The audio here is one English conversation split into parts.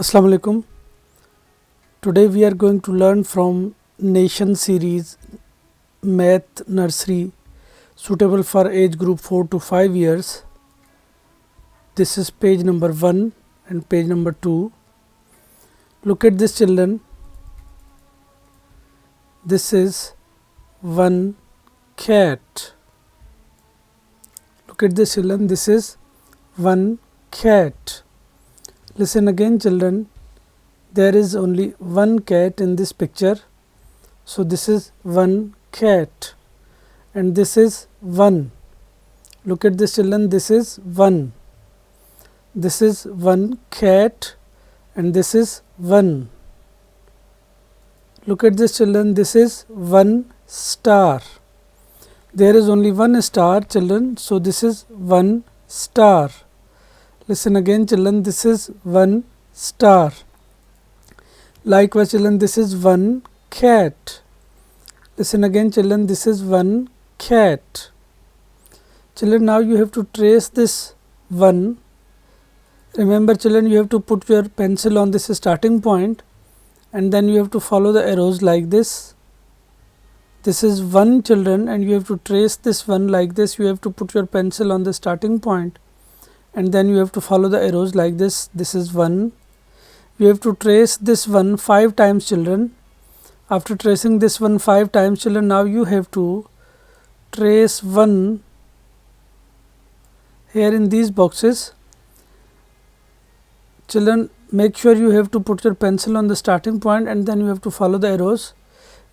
Assalamu alaikum. Today we are going to learn from Nation series Math Nursery suitable for age group 4 to 5 years. This is page number 1 and page number 2. Look at this, children. This is one cat. Look at this, children. This is one cat. Listen again, children. There is only one cat in this picture. So this is one cat and this is 1. Look at this, children. This is 1. This is one cat and this is 1. Look at this, children. This is one star. There is only one star, children. So this is one star. Listen again, children. This is one star. Likewise, children, this is one cat. Listen again, children. This is one cat. Children, now you have to trace this 1. Remember, children, you have to put your pencil on this starting point and then you have to follow the arrows like this. This is 1, children, and you have to trace this 1 like this. You have to put your pencil on the starting point and then you have to follow the arrows like this. This is 1. You have to trace this 1 5 times, children. After tracing this 1 5 times, children, now you have to trace 1 here in these boxes. Children, make sure you have to put your pencil on the starting point and then you have to follow the arrows.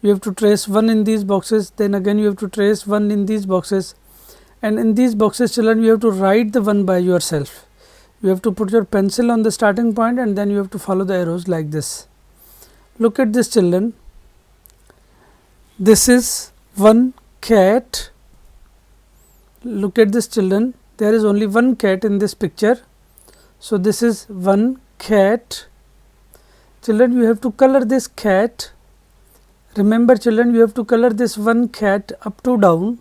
You have to trace 1 in these boxes, then again you have to trace 1 in these boxes, and in these boxes, children, you have to write the 1 by yourself. You have to put your pencil on the starting point and then you have to follow the arrows like this. Look at this, children. This is one cat. Look at this, children. There is only one cat in this picture. So this is one cat. Children, you have to color this cat. Remember, children, you have to color this one cat up to down.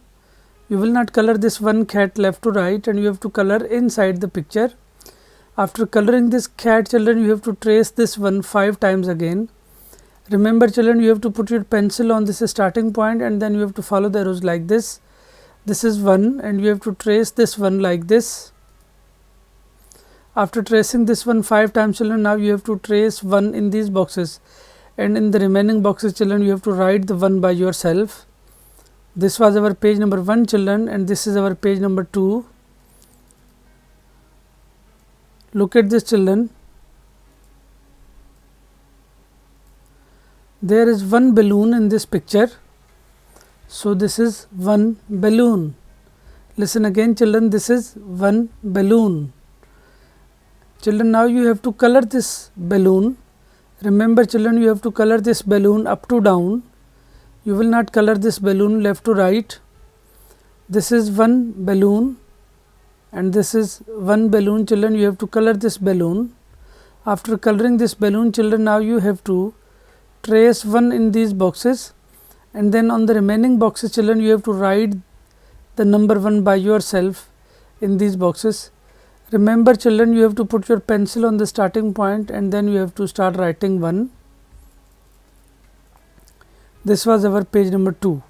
You will not color this one cat left to right, and you have to color inside the picture. After coloring this cat, children, you have to trace this 1 5 times again. Remember, children, you have to put your pencil on this starting point and then you have to follow the arrows like this. This is 1 and you have to trace this 1 like this. After tracing this 1 5 times, children, now you have to trace 1 in these boxes, and in the remaining boxes, children, you have to write the 1 by yourself. This was our page number 1, children, and this is our page number 2. Look at this, children. There is one balloon in this picture. So this is one balloon. Listen again, children. This is one balloon. Children, now you have to color this balloon. Remember, children, you have to color this balloon up to down. You will not color this balloon left to right. This is one balloon and this is one balloon. Children, you have to color this balloon. After coloring this balloon, children, now you have to trace 1 in these boxes, and then on the remaining boxes, children, you have to write the number 1 by yourself in these boxes. Remember, children, you have to put your pencil on the starting point and then you have to start writing 1. This was our page number 2.